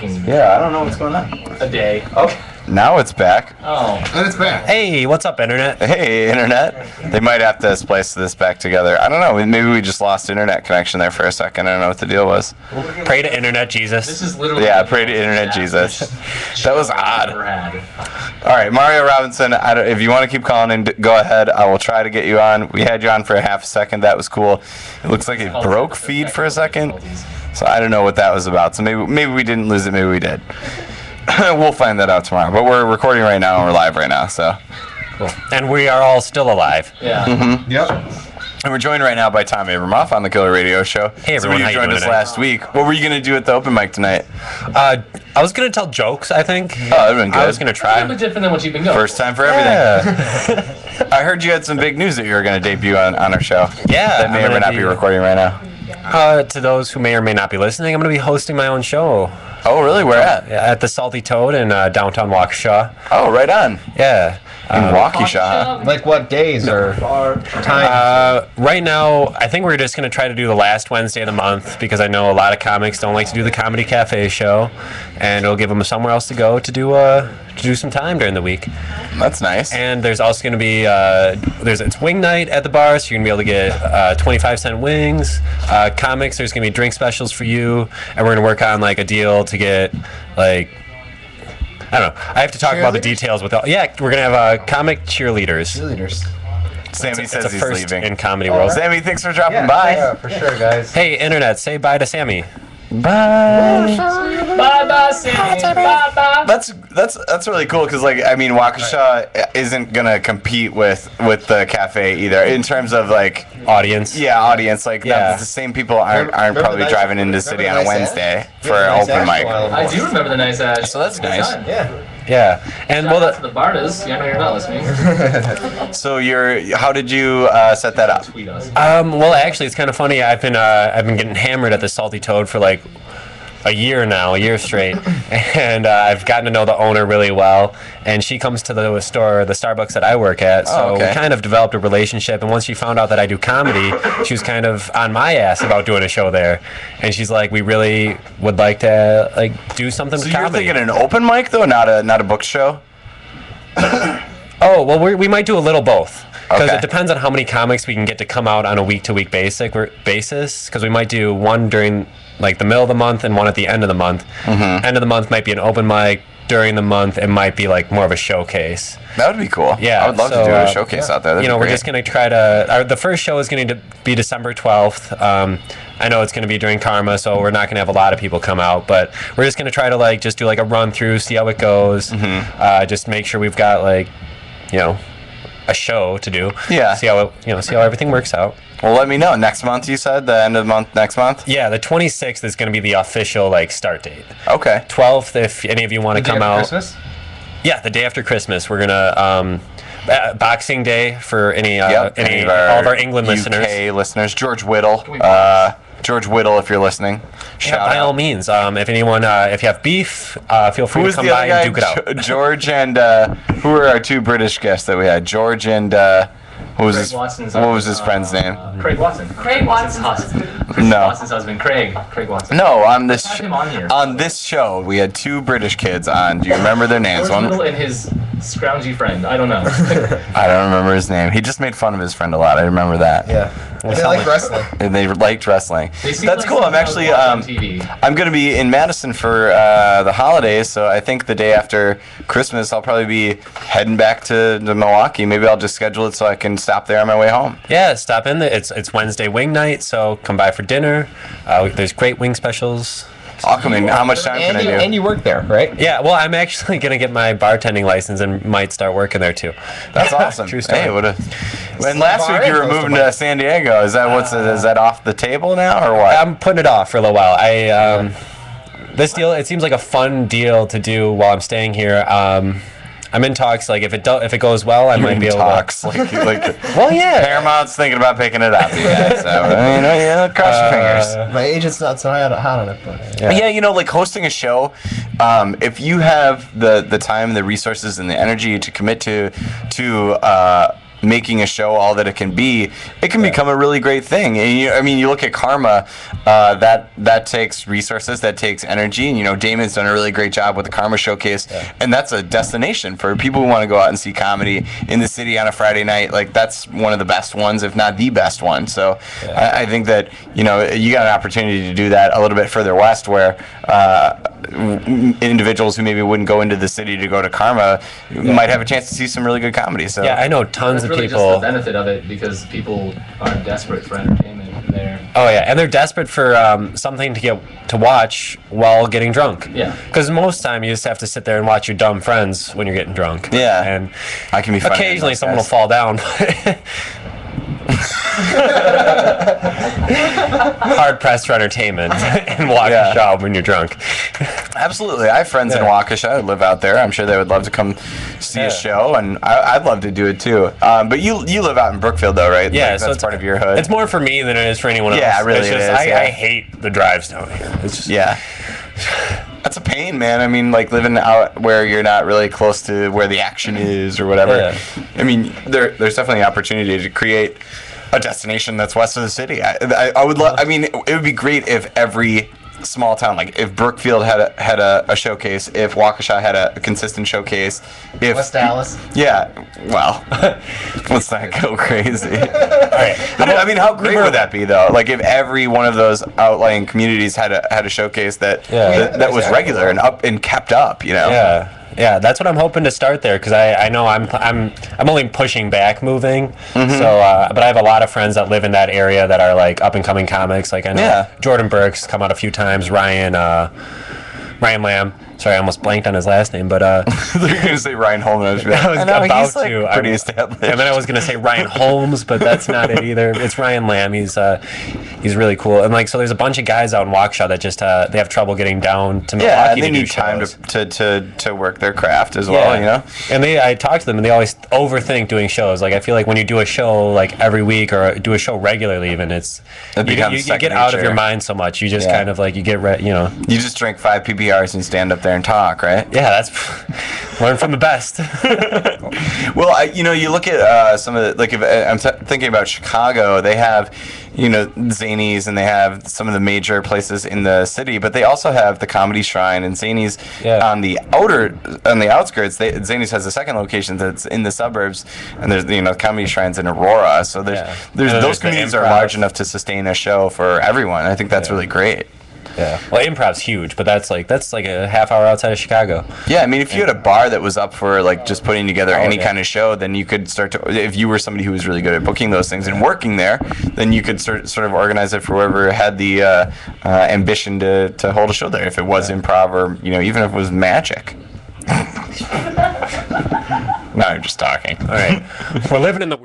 Yeah, I don't know what's going on. A day. Oh, now it's back. Oh. And it's back. Hey, what's up, Internet? Hey, Internet. They might have to splice this back together. I don't know. Maybe we just lost internet connection there for a second. I don't know what the deal was. Pray to Internet Jesus. This is literally. Yeah, pray to Internet Jesus. That was odd. Ever had. All right, Mario Robinson, if you want to keep calling in, go ahead. I will try to get you on. We had you on for a half a second. That was cool. It looks like it broke feed for a second. So I don't know what that was about. So maybe we didn't lose it. Maybe we did. We'll find that out tomorrow. But we're recording right now and we're live right now. So. Cool. And we are all still alive. Yeah. Mm-hmm. Yep. And we're joined right now by Tom Abramoff on the Killer Radio Show. Hey, everyone, So how you you joined doing us today? last week. What were you going to do at the open mic tonight? I was going to tell jokes, I think. Oh, that'd been good. I was going to A little bit try. different than what you've been going. First time for everything. Yeah. I heard you had some big news that you were going to debut on our show. Yeah, That may I'm or may gonna not be recording right now. To those who may or may not be listening, I'm going to be hosting my own show Oh, really? Where at? at the Salty Toad in downtown Waukesha. Oh, right on. Yeah. In Waukesha. Like what days or times? Right now, I think we're just going to try to do the last Wednesday of the month because I know a lot of comics don't like to do the Comedy Cafe show, and it'll give them somewhere else to go to do some time during the week. That's nice. And there's also going to be it's wing night at the bar, so you're going to be able to get 25-cent wings. Comics, there's going to be drink specials for you, and we're going to work on like a deal to get like. I don't know. I have to talk about the details with all. Yeah, we're gonna have comic cheerleaders. Cheerleaders. Sammy It's a says he's first leaving. in comedy world. Sammy, thanks for dropping by. Yeah, for sure, guys. Hey, Internet, say bye to Sammy. Bye. Bye bye, Sammy. Bye bye. That's really cool because Waukesha isn't gonna compete with the cafe either in terms of like Audience. audience. Like Yeah. the same people aren't Remember probably the driving nice- into the city on remember a the nice Wednesday ash? for an Nice open ash mic. while- I do remember the nice ash. So that's Good nice. time. Yeah. Yeah. And Shout well, out to the Bardas. Yeah, I know you're not listening. So how did you set that up? Tweet us. well, actually, it's kind of funny. I've been getting hammered at the Salty Toad for like a year straight, and I've gotten to know the owner really well. And she comes to the store, the Starbucks that I work at, so Oh, okay. we kind of developed a relationship. And once she found out that I do comedy, she was kind of on my ass about doing a show there. And she's like, "We really would like to like do something So with you're comedy." thinking an open mic though, not a book show? Oh, well, we might do a little both. Because Okay. it depends on how many comics we can get to come out on a week-to-week basis. Because we might do one during like the middle of the month and one at the end of the month. Mm-hmm. End of the month might be an open mic. During the month, it might be like more of a showcase. That would be cool. Yeah, I would love so, to do a showcase out there. That'd We're be great. just going to try to. The first show is going to be December 12th. I know it's going to be during Karma, so we're not going to have a lot of people come out, but we're just going to try to like just do like a run through, see how it goes. Mm-hmm. Just make sure we've got like, a show to do. Yeah. See how see how everything works out. Well, let me know. Next month, you said? The end of the month, next month? Yeah, the 26th is going to be the official like start date. Okay. 12th, if any of you want to come out. Christmas? Yeah, the day after Christmas, we're gonna Boxing Day for any Yep. any all of our England UK listeners. listeners. George Whittle. we box? George Whittle, if you're listening. Yeah, Shout by out. all means, if anyone, if you have beef, feel free Who to was come the by other and duke it out. guy? George and who were our two British guests that we had? George and what was Craig his Watson's what was his friend's name? Craig Watson. Craig Watson's husband. Chris No. Watson's husband, Craig. Craig Watson. No, on this Have him on here. show we had two British kids on. Do you remember their names? George One Little and his scroungy friend. I don't know. I don't remember his name. He just made fun of his friend a lot. I remember that. Yeah. They like wrestling. And they liked wrestling. They seem That's like cool. I'm someone I would actually watch on TV. I'm going to be in Madison for the holidays, so I think the day after Christmas I'll probably be heading back to Milwaukee. Maybe I'll just schedule it so I can stop there on my way home. Yeah, stop in. It's Wednesday wing night, so come by for dinner. There's great wing specials. I'll come in. How much time can I do? And you work there, right? Yeah, well, I'm actually gonna get my bartending license and might start working there too. That's awesome. True story. Hey, what a. And last Bar week you and were close to moving mine. to San Diego. Is that is that off the table now or what? I'm putting it off for a little while. This deal, it seems like a fun deal to do while I'm staying here. I'm in talks. Like if it goes well, I might be able talks like Well, yeah. Paramount's thinking about picking it up. You guys, so cross your fingers. My agent's not so hot on it, but Yeah, like hosting a show, if you have the time, the resources, and the energy to commit to making a show all that it can be, it can become a really great thing. And you look at Karma, that takes resources, that takes energy, and Damon's done a really great job with the Karma Showcase, and that's a destination for people who want to go out and see comedy in the city on a Friday night. Like, that's one of the best ones, if not the best one. So I think that you got an opportunity to do that a little bit further west, where individuals who maybe wouldn't go into the city to go to Karma might have a chance to see some really good comedy. So I know tons That's of really people. just the benefit of it, because people are desperate for entertainment there. Oh yeah, and they're desperate for something to watch while getting drunk. Yeah. Because most time you just have to sit there and watch your dumb friends when you're getting drunk. Yeah. And I can be funny occasionally enough, someone will guys. fall down. Hard pressed for entertainment and Waukesha when you're drunk. Absolutely. I have friends in Yeah. Waukesha who live out there. I'm sure they would love to come see a show, and I'd love to do it too. But you live out in Brookfield, though, right? Yeah, Like, so that's it's part of your hood. It's more for me than it is for anyone else. Yeah, really It's it just, is, yeah. I hate the drives down here. It's just, Yeah. That's a pain, man. I mean, like living out where you're not really close to where the action is or whatever. Yeah. I mean, there's definitely an opportunity to create a destination that's west of the city. I would love. I mean, it would be great if every small town, like if Brookfield had a showcase, if Waukesha had a consistent showcase, if West Dallas. Yeah, well, let's not go crazy. All right. I mean, how great would that be, though? Like, if every one of those outlying communities had a showcase that that was regular and up and kept up, Yeah, that's what I'm hoping to start there, because I know I'm only pushing back moving. So, but I have a lot of friends that live in that area that are like up and coming comics. Like I know Jordan Burke's come out a few times. Ryan Lamb. Sorry, I almost blanked on his last name, but They're gonna say Ryan Holman. I was about he's, like, to. pretty established. And then I was gonna say Ryan Holmes, but that's not it either. It's Ryan Lamb. He's really cool. And like, so there's a bunch of guys out in Waukesha that just they have trouble getting down to Milwaukee. Yeah, and they to do need time shows. to work their craft as well. And I talk to them, and they always overthink doing shows. Like, I feel like when you do a show like every week or do a show regularly, even you becomes get second out of nature. your mind so much. You just kind of like you get You just drink 5 PBRs and stand up there and talk, right? Yeah, that's learn from the best. Well, you look at some of the, like, if I'm thinking about Chicago, they have, Zanies, and they have some of the major places in the city, but they also have the Comedy Shrine and Zanies on the outskirts. Zanies has a second location that's in the suburbs, and there's Comedy Shrine's in Aurora. So there's those the communities are Improv. large enough to sustain a show for everyone. I think that's really great. Yeah. Well, Improv's huge, but that's like a half hour outside of Chicago. Yeah, I mean, if you had a bar that was up for like just putting together any kind of show, then you could start to. If you were somebody who was really good at booking those things and working there, then you could sort of organize it for whoever had the ambition to hold a show there. If it was improv, or even if it was magic. No, you're just talking. All right. We're living in the